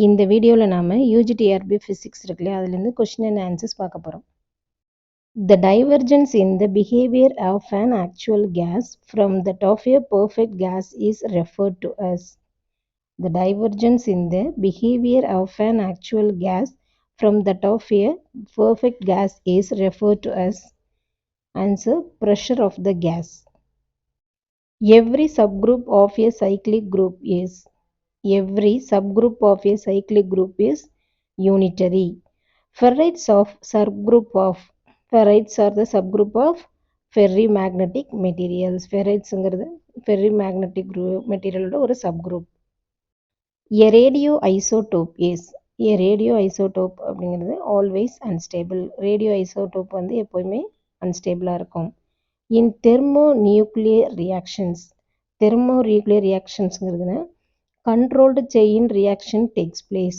இந்த வீடியோவில் நாம் யூஜிடிஆர்பி ஃபிசிக்ஸ் இருக்குல்லையா அதுலேருந்து கொஷின் அண்ட் ஆன்சர்ஸ் பார்க்க போகிறோம். The divergence in the behavior of an actual gas from that of a perfect gas is referred to as. The divergence in the behavior of an actual gas from that of a perfect gas is referred to as. Answer: pressure of the gas. Every subgroup of a cyclic group is unitary. Ferrites are the subgroup of ferrimagnetic materials. Ferrites ferrimagnetic material ஒரு subgroup. A radioisotope is அப்படிங்கிறது always unstable. Radioisotope வந்து எப்போயுமே unstableஆ இருக்கும். In thermonuclear reactionsங்கிறதுனா controlled chain reaction takes place.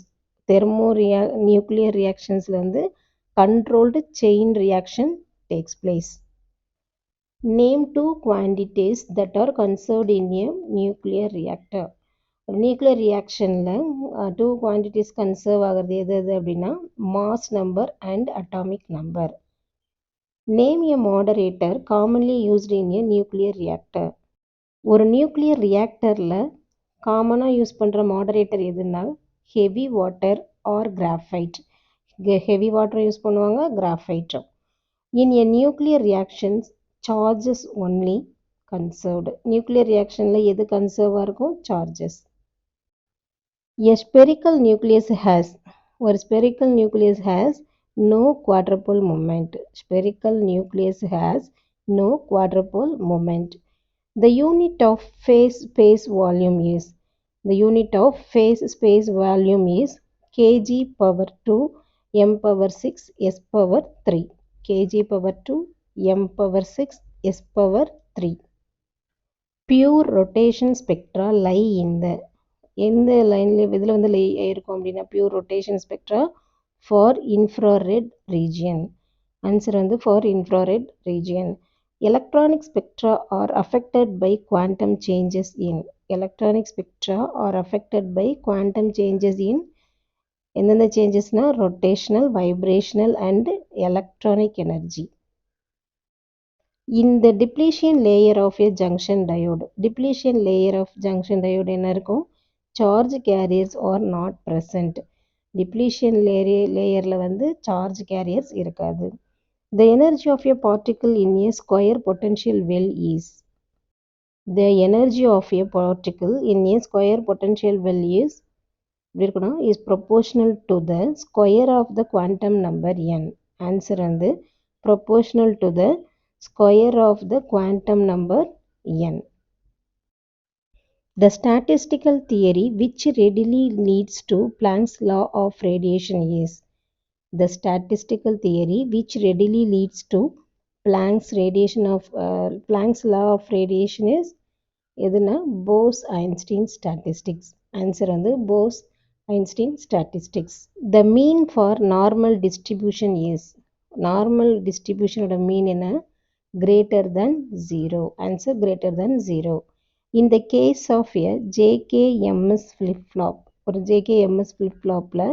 Thermonuclear reactionsல வந்து controlled chain reaction takes place. Name two quantities that are conserved in a nuclear reactor. Nuclear reactionல two quantities conserve ஆகிறது எது அப்படின்னா mass number and atomic number. Name a moderator commonly used in a nuclear reactor. ஒரு nuclear ரியாக்டரில் காமனாக use பண்ணுற moderator எதுனா heavy water or graphite. Heavy water use பண்ணுவாங்க, கிராஃபைட்டும். In a nuclear reactions charges only conserved. Nuclear ரியாக்ஷனில் எது கன்சர்வாக இருக்கும்? Charges. A spherical nucleus has no quadrupole moment. Spherical nucleus has no quadrupole moment. The unit of phase space volume is kg power 2 m power 6 s power 3. kg power 2 m power 6 s power 3. Pure rotation spectra lie in the எந்த லைனில் இதில் வந்து லை இருக்கும் அப்படின்னா pure rotation spectra for infrared region. Answer வந்து for infrared region. Electronic spectra are affected by quantum changes in. எந்தெந்த சேஞ்சஸ்னா rotational, vibrational and electronic energy. In the depletion layer of a junction diode. என்ன இருக்கும்? Charge carriers are not present. Depletion layerல வந்து charge carriers இருக்காது. The energy of a particle in a square potential well is proportional to the square of the quantum number n. Answer வந்து proportional to the square of the quantum number n. The statistical theory which readily leads to Planck's law of radiation is. The statistical theory which readily leads to Planck's law of radiation is எதுனா Bose-Einstein statistics. Answer வந்து Bose-Einstein statistics. The mean for normal distribution is. Normal distribution ஓட mean என்ன? Greater than 0. Answer greater than 0. In the case of a JK-MS flip-flop, ஒரு JK-MS flip-flopல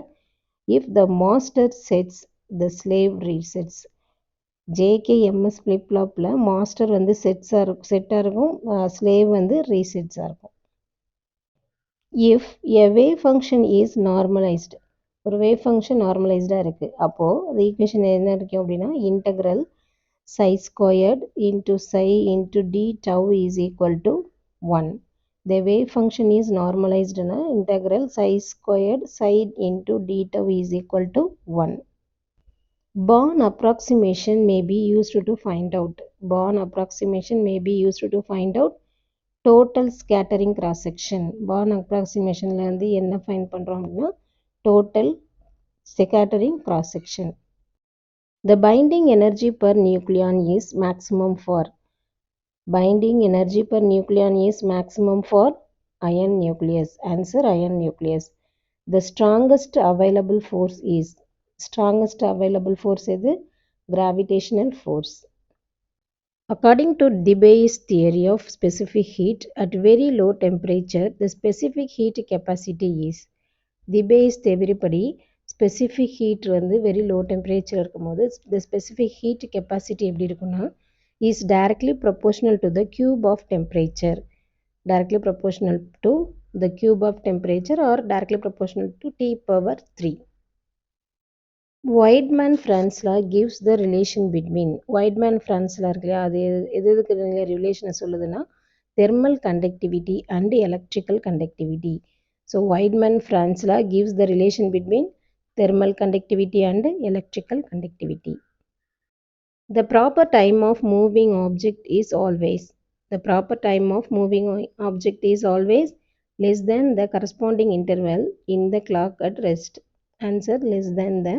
if the master sets, the slave resets. JK-MS flip-flopல master வந்து செட்டாக இருக்கும், slave வந்து resetsஆ இருக்கும். If a wave function is normalized, ஒரு wave function normalizedஆ இருக்கு, அப்போது the equation என்ன இருக்கு அப்படின்னா integral psi squared into psi into d tau is equal to 1. The wave function is normalized na integral psi squared psi into d tau is equal to 1. Born approximation may be used to find out. Total scattering cross section. Born approximationல வந்து என்ன find பண்றோம் அப்படின்னா total scattering cross section. The binding energy per nucleon is maximum for. Binding energy per nucleon is maximum for iron nucleus. Answer iron nucleus. The strongest available force is. எது? Gravitational force. According to Debay's theory of specific heat, at very low temperature, the specific heat capacity is. Debye's theory படி specific heat வந்து very low temperature இருக்கும்போது the specific heat capacity எப்படி இருக்குன்னா is directly proportional to the cube of temperature. Directly proportional to the cube of temperature or directly proportional to T power 3. Weidmann-Franz law gives the relation between Weidmann-Franz law இருக்கு இல்லையா, அது எதுக்கு ரிலேஷனை சொல்லுதுன்னா thermal conductivity and electrical conductivity. So Weidmann-Franz law gives the relation between thermal conductivity and electrical conductivity. The proper time of moving object is always less than the corresponding interval in the clock at rest. Answer: less than the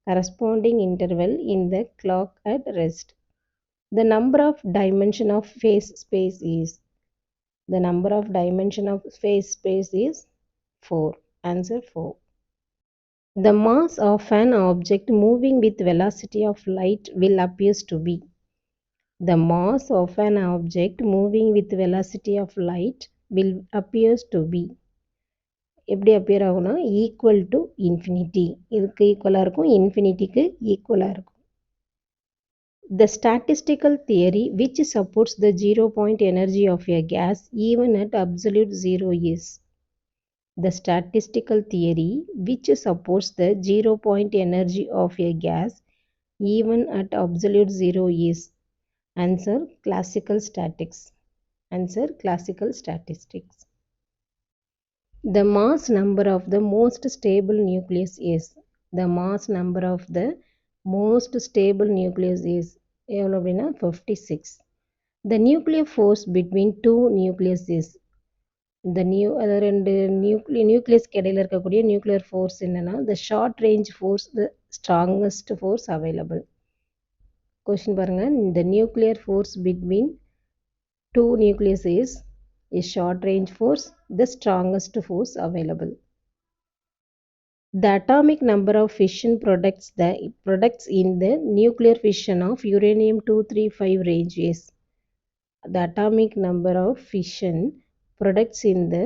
corresponding interval in the clock at rest. The number of dimension of phase space is 4. Answer: 4. The mass of an object moving with velocity of light will appears to be. The mass of an object moving with velocity of light will appears to be. எப்படி appear ஆகும்னா equal to infinity. இதுக்கு ஈக்குவலாக இருக்கும், இன்ஃபினிட்டிக்கு ஈக்குவலாக இருக்கும். The statistical theory which supports the 0-point energy of a gas even at absolute zero is. The statistical theory which supports the 0-point energy of a gas even at absolute zero is. Answer: classical statics. Answer: classical statistics. The mass number of the most stable nucleus is. The mass number of the most stable nucleus is எவ்வளோ அப்படின்னா 56. The nuclear force between two nucleus is. இந்த ரெண்டு நியூக்ளியஸ்க்கு இடையில இருக்கக்கூடிய nuclear force என்னன்னா the short range force, the strongest force available. Question பாருங்க, the nuclear force between two nucleus is short range force, the strongest force available. The atomic number of fission products in the nuclear fission of uranium-235 range is. The atomic number of fission products in the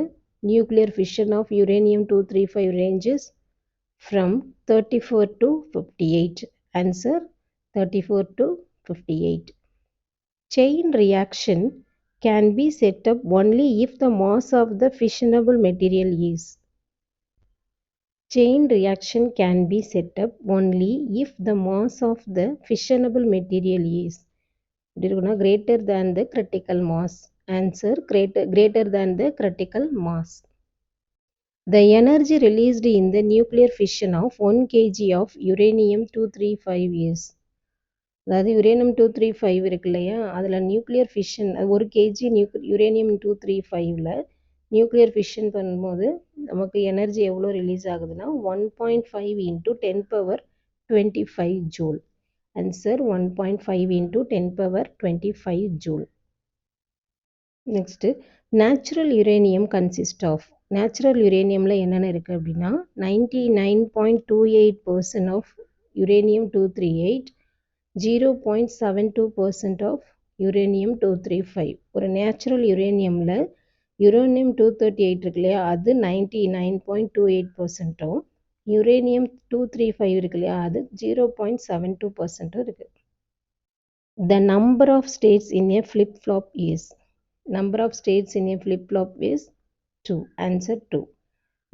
nuclear fission of uranium-235 ranges from 34 to 58. Answer: 34 to 58. Chain reaction can be set up only if the mass of the fissionable material is. Chain reaction can be set up only if the mass of the fissionable material is greater than the critical mass. Answer: greater than the critical mass. The energy released in the nuclear fission of 1 kg of uranium-235 is. அதாவது uranium-235 இருக்கு இல்லையா, அதில் nuclear fission 1 kg uranium-235ல nuclear fission பண்ணும்போது நமக்கு energy எவ்வளோ release ஆகுதுன்னா 1.5 into 10 power 25 joule. Answer: 1.5 into 10 power 25 joule. Next, natural uranium consists of. Natural uraniumல என்னென்ன இருக்கு அப்படின்னா 99.28% of uranium-238, 0.72% of uranium-235. ஒரு நேச்சுரல் யுரேனியமில் uranium-238 இருக்கு இல்லையா, அது 99.28%, uranium-235 இருக்கு இல்லையா, அது 0.72% இருக்கு. The number of states in a flip-flop is. Number of states in a flip-flop is 2. Answer: 2.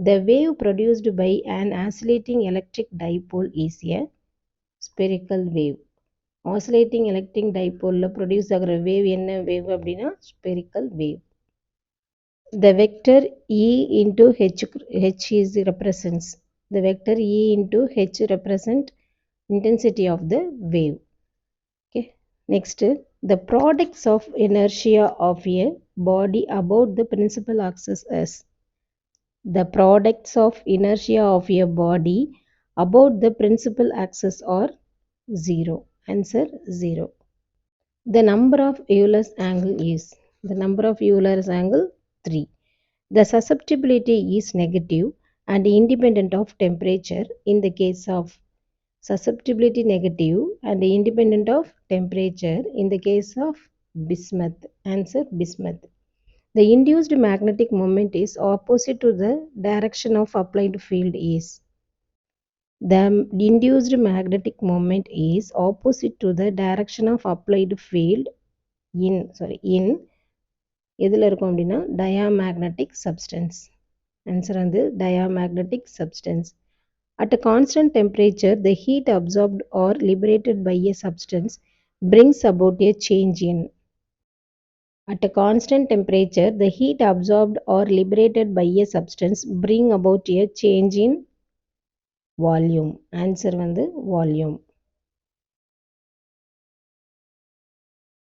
The wave produced by an oscillating electric dipole is a spherical wave. Oscillating electric dipole produce ஆகிற wave என்ன wave அப்படின்னா spherical wave. The vector E into H is represents. The vector E into H represent intensity of the wave. Okay. Next, the products of inertia of a body about the principal axis is. The products of inertia of a body about the principal axis are 0. Answer: 0. The number of Euler's angle is. The number of Euler's angle 3. The susceptibility is negative and independent of temperature in the case of. Susceptibility negative and independent of temperature in the case of bismuth. Answer: bismuth. The induced magnetic moment is opposite to the direction of applied field is. The induced magnetic moment is opposite to the direction of applied field in எதில் இருக்கும் அப்படின்னா diamagnetic substance. Answer வந்து diamagnetic substance. At a constant temperature, the heat absorbed or liberated by a substance brings about a change in. At a constant temperature, the heat absorbed or liberated by a substance bring about a change in volume. Answer வந்து volume.